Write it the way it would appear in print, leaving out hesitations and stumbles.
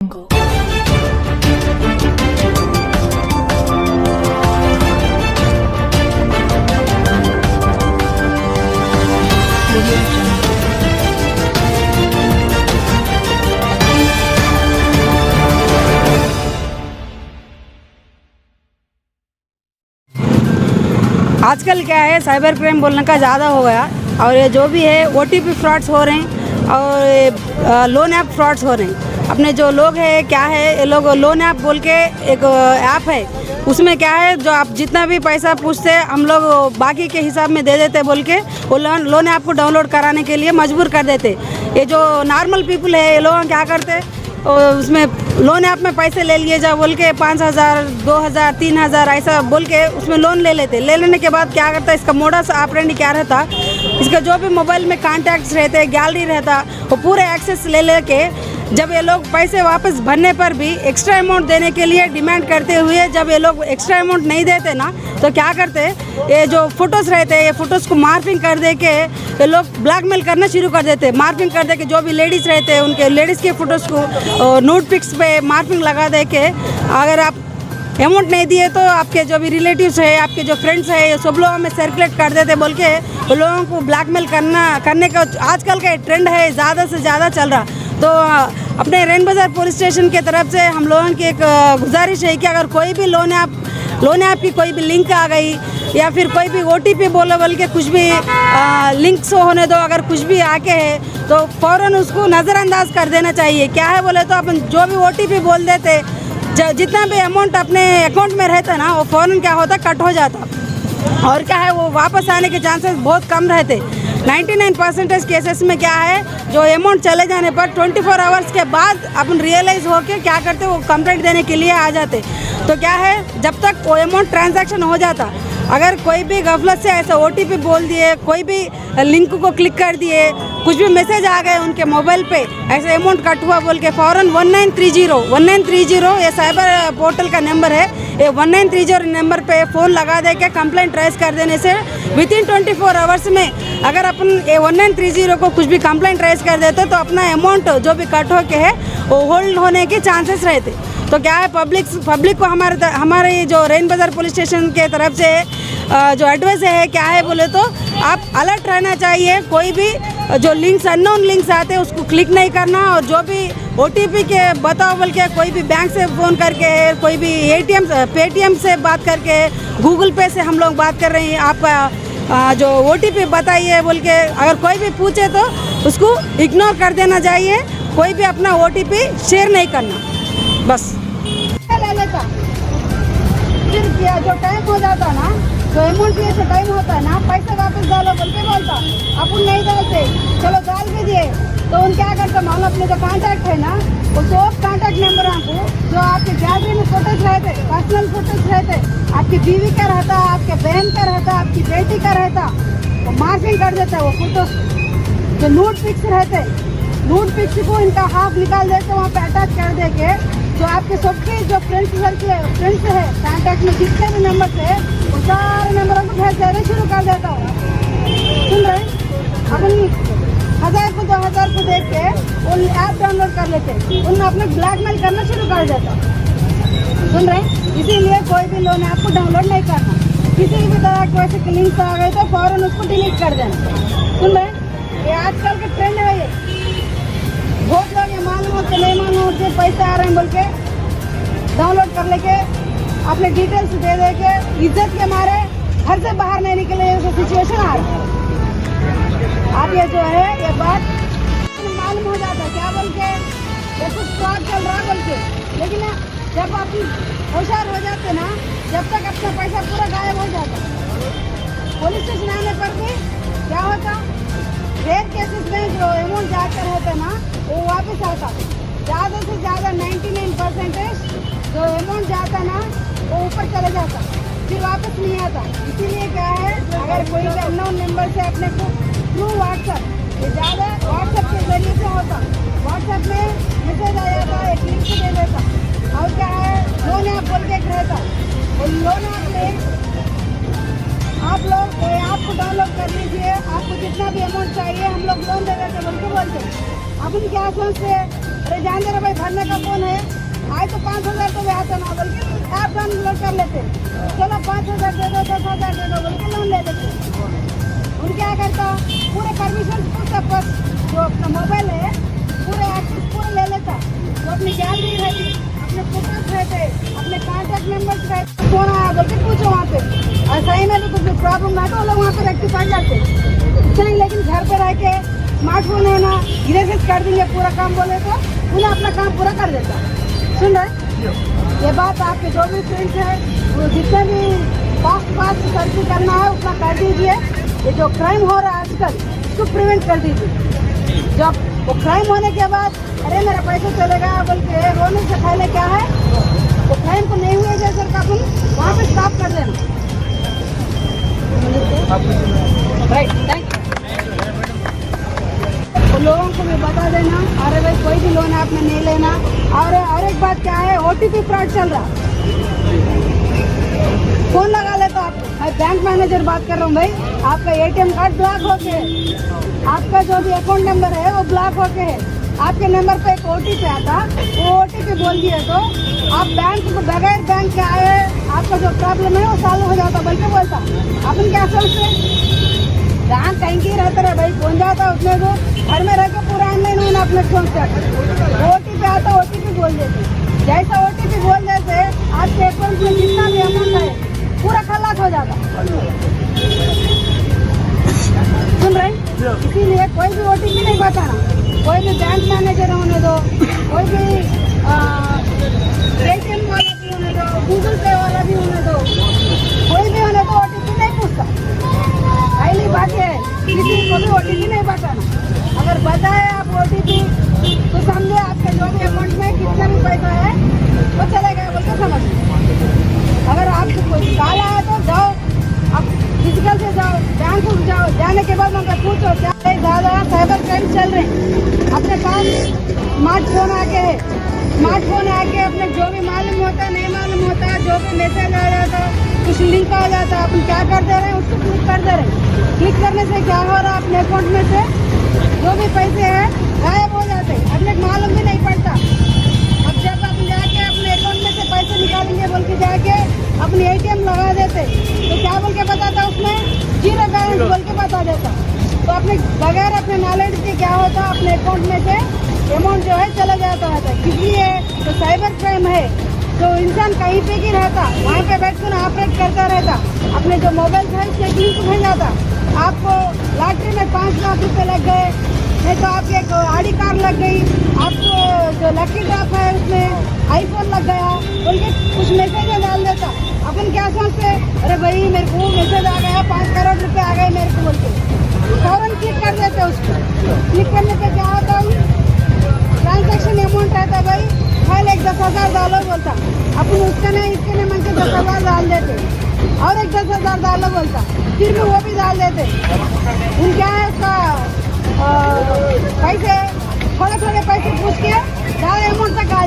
आजकल क्या है, साइबर क्राइम बोलने का ज़्यादा हो गया। और ये जो भी है OTP फ्रॉड्स हो रहे हैं और लोन ऐप फ्रॉड्स हो रहे हैं। अपने जो लोग हैं क्या है, ये लोग लोन ऐप बोल के एक ऐप है, उसमें क्या है जो आप जितना भी पैसा पूछते हम लोग बाकी के हिसाब में दे देते बोल के वो लोन ऐप को डाउनलोड कराने के लिए मजबूर कर देते। ये जो नॉर्मल पीपल है ये लोग क्या करते, उसमें लोन ऐप में पैसे ले लिए जा बोल के 5,000 2,000 3,000 ऐसा बोल के उसमें लोन ले लेते। ले लेने के बाद क्या करता है, इसका मोडस ऑपरेंडी क्या रहता, इसका जो भी मोबाइल में कॉन्टैक्ट्स रहते, गैलरी रहता, वो पूरे एक्सेस ले लेके जब ये लोग पैसे वापस भरने पर भी एक्स्ट्रा अमाउंट देने के लिए डिमांड करते हुए जब ये लोग एक्स्ट्रा अमाउंट नहीं देते ना, तो क्या करते, ये जो फ़ोटोज़ रहते हैं ये फ़ोटोज़ को मार्फिंग कर दे के ये लोग ब्लैकमेल करना शुरू कर देते। मार्फिंग कर दे के जो भी लेडीज़ रहते हैं उनके लेडीज़ के फ़ोटोज़ को नोट पिक्स पे मार्फिंग लगा दे के अगर आप अमाउंट नहीं दिए तो आपके जो भी रिलेटिव्स है, आपके जो फ्रेंड्स है, ये सब लोगों में सर्कुलेट कर देते बोल के वो लोगों को ब्लैकमेल करने का आजकल का ट्रेंड है, ज़्यादा से ज़्यादा चल रहा। तो अपने रैन बाज़ार पुलिस स्टेशन के तरफ से हम लोगों की एक गुजारिश है कि अगर कोई भी लोन ऐप की कोई भी लिंक आ गई या फिर कोई भी OTP बोल के कुछ भी लिंक्स होने दो, अगर कुछ भी आके है तो फ़ौरन उसको नज़रअंदाज कर देना चाहिए। क्या है बोले तो अपन जो भी OTP बोल देते, जितना भी अमाउंट अपने अकाउंट में रहता ना वो फ़ौरन क्या होता, कट हो जाता। और क्या है, वो वापस आने के चांसेस बहुत कम रहते। 99% केसेस में क्या है, जो अमाउंट चले जाने पर 24 आवर्स के बाद अपन रियलाइज़ होकर क्या करते, वो कंप्लेंट देने के लिए आ जाते। तो क्या है, जब तक वो अमाउंट ट्रांजैक्शन हो जाता, अगर कोई भी गफलत से ऐसा OTP बोल दिए, कोई भी लिंक को क्लिक कर दिए, कुछ भी मैसेज आ गए उनके मोबाइल पे ऐसे अमाउंट कट हुआ बोल के फ़ौरन 1930 ये साइबर पोर्टल का नंबर है, ये 1930 नंबर पे फ़ोन लगा दे के कंप्लेंट ट्रेस कर देने से विदिन 24 आवर्स में अगर अपन ये 1930 को कुछ भी कंप्लेंट ट्रेस कर देते तो अपना अमाउंट जो भी कट हो के है वो होल्ड होने के चांसेस रहते। तो क्या है, पब्लिक को हमारे जो रैन बाज़ार पुलिस स्टेशन के तरफ से जो एडवाइस है क्या है बोले तो आप अलर्ट रहना चाहिए। कोई भी जो लिंक्स अननोन लिंक्स आते हैं उसको क्लिक नहीं करना, और जो भी OTP के बताओ बोल के कोई भी बैंक से फ़ोन करके, कोई भी पेटीएम से बात करके, गूगल पे से हम लोग बात कर रहे हैं, आपका जो OTP बताइए बोल के अगर कोई भी पूछे तो उसको इग्नोर कर देना चाहिए। कोई भी अपना OTP शेयर नहीं करना, बस ले लेता। फिर जो टाइम हो जाता ना, जो अमाउंट दिए से टाइम होता है ना, पैसे वापस डालो बोल के बोलता, अपन नहीं डालते, चलो डाल भी दिए तो उन क्या करता मालूम, अपने जो कॉन्टैक्ट है ना वो सब कॉन्टैक्ट नंबर आपको जो आपके गैलरी में फोटोज रहते, पर्सनल फोटोज रहते, आपकी बीवी का रहता, आपके बहन का रहता, आपकी बेटी का रहता, वो मार्किंग कर देता है। वो फोटो जो नोट पिक्स रहते, नोट पिक्स को इनका हाफ निकाल देते, वहाँ पे अटैच कर दे के जो आपके सबके जो फ्रेंड्स है कॉन्टैक्ट में जितने भी नंबर थे वो सारे नंबरों को भेज देना शुरू कर देता हूँ। सुन रहे, अपन 1000 को 2000 को देख के वो ऐप डाउनलोड कर लेते, उन अपने ब्लैकमेल करना शुरू कर देता। सुन रहे, इसीलिए कोई भी लोन ऐप को डाउनलोड नहीं करना। किसी भी तरह के वैसे लिंक्स आ गए तो फ़ौरन उसको डिलीट कर देना। सुन रहे, ये आजकल का ट्रेंड है। ये बहुत लोग ये मालूम होते नहीं मालूम होते पैसे आ रहे हैं बोल के डाउनलोड कर लेके अपने डिटेल्स दे दे के इज्जत के मारे घर से बाहर नहीं निकले, ऐसा सिचुएशन आ रहा है। आप ये जो है ये बात मालूम हो जाता है क्या बोल के, ये कुछ फ्रॉड चल रहा बोल के, लेकिन जब आप होशियार हो जाते ना, जब तक अपना पैसा पूरा गायब हो जाता। पुलिस स्टेशन आने पर भी क्या होता, रेयर केसेस में जो अमाउंट जाकर रहता ना वो वापस आता। ज़्यादा से ज़्यादा 99% जो अमाउंट जाता ना वो ऊपर चले जाता, फिर वापस नहीं आता। इसीलिए क्या है, अगर कोई भी अननोन नंबर से अपने को थ्रू व्हाट्सएप, ये ज़्यादा व्हाट्सएप के जरिए से होता, व्हाट्सएप में मैसेज आ जाता, एक लिंक दे देता, और क्या है लोन ऐप बोल के एक रहता, और लोन ऐप में आप लोग ऐप को डाउनलोड कर लीजिए, आपको जितना भी अमाउंट चाहिए हम लोग लोन दे देते बोल के बोलते। अपन क्या सोचते, अरे जान दे रहे भाई भरने का कौन है, तो ना बोल के ऐप डाउनलोड कर लेते, चलो 5,000 दे दो, 10,000 दे दो बोल के लोन ले लेते। उन क्या करता, पूरे परमिशन पूछता, जो अपना मोबाइल है पूरे एक्सेस पूरे ले लेता, जो अपनी गैलरी रहती, अपने फोटोज रहते, अपने कॉन्टैक्ट नंबर्स रहते, फोन आया बोल के पूछो वहाँ पे, और सही में भी कुछ प्रॉब्लम है तो वो लोग वहाँ पे रेक्टिफाई करते। नहीं, लेकिन घर पे रह के स्मार्टफोन है ना, इरेज कर देंगे पूरा काम बोले तो उन्हें अपना काम पूरा कर देता। सुन रहे, ये बात आपके जो भी फ्रेंड्स है वो जितने भी फास्ट सर्च करना है उतना कर दीजिए। ये जो क्राइम हो रहा है आजकल इसको प्रिवेंट कर दीजिए। जब वो क्राइम होने के बाद अरे मेरा पैसा चलेगा बोल के रोने से पहले क्या है, वो क्राइम को नहीं हुए जैसे अपन वहाँ पे स्टॉप कर देना। Right, thank you. लोगों को भी बता देना, अरे भाई कोई भी लोन आपने नहीं लेना। और एक बात क्या है, OTP फ्रॉड चल रहा, फोन लगा लेता आप, मैं बैंक मैनेजर बात कर रहा हूँ भाई, आपका ATM कार्ड ब्लॉक हो के, आपका जो भी अकाउंट नंबर है वो ब्लॉक हो के है, आपके नंबर पे एक OTP आता, वो OTP बोल दिए तो आप बैंक को बगैर बैंक के आए आपका जो प्रॉब्लम है वो सॉल्व हो जाता बोल के बोलता। अपन क्या सोचते, जहाँ कहीं की रहता रहे भाई, पहुँच जाता उसने को घर में रह के पूरा ऑनलाइन होना अपने फोन से, OTP आता OTP बोल देते, जैसा OTP बोल देते आपके अकाउंट में जितना भी अमाउंट है पूरा खलास हो जाता। सुन रहे, इसीलिए कोई भी OTP नहीं बताना, कोई भी बैंक मैनेजर होने दो, कोई भी ATM वाला भी होने दो, गूगल पे वाला भी होने दो, कोई भी होने दो OTP नहीं पूछता। पहली बात है किसी को भी OTP नहीं बताना, अगर बताए आप OTP तो समझे आपके जो भी अकाउंट में कितना भी पैसा है वो चले गए बोल के समझ। अगर आपको कोई कॉल आया तो जाओ, आप फिजिकल से जाओ, बैंक को जाओ, जाने के बाद उनका पूछो क्या ज़्यादा साइबर क्राइम चल रहे हैं। अपने पास स्मार्टफोन आके है, स्मार्टफोन आके अपने जो भी मालूम होता नहीं मालूम होता, जो भी मैसेज आ जाता, कुछ लिंक आ जाता, अपन क्या कर दे रहे हैं उसको क्लिक कर दे रहे हैं। क्लिक करने से क्या हो रहा है, अपने अकाउंट में से जो भी पैसे हैं गायब हो जाते, अपने मालूम भी नहीं पड़ता। अब जब अपन जाके अपने अकाउंट में से पैसे निकालेंगे बोल के जाके अपनी ATM लगा देते तो क्या बोल के बताता, उसमें 0 बैलेंस बोल के बता देता। तो अपने बगैर अपने नॉलेज के क्या होता, अपने अकाउंट में से अमाउंट जो है चला जाता है। इसलिए तो साइबर क्राइम है, तो इंसान कहीं पे भी रहता वहाँ पे बैठकर ऑपरेट करता रहता, अपने जो मोबाइल था उससे लिंक हो जाता। आपको लॉटरी में 5 लाख रुपए लग गए, नहीं तो आपकी एक आड़ी कार लग गई, आपको जो लकी ड्रॉप है उसमें iPhone लग गया बोल के कुछ मैसेज डाल देता। अपन क्या सोचते, अरे भाई मेरे को मैसेज आ गया 5 करोड़ रुपए आ गए मेरे को बोल के फौरन क्लिक कर देते। उसको क्लिक करने पे क्या होता, ट्रांजेक्शन अमाउंट रहता भाई, पहले एक 10,000 डालो बोलता, अपन उसके नहीं इसके नहीं मन के 10,000 डाल देते, और एक 10,000 डालो बोलता, फिर भी वो भी डाल देते। उन क्या है उसका पैसे थोड़े थोड़े पैसे पूछ के ज़्यादा अमाउंट तक आ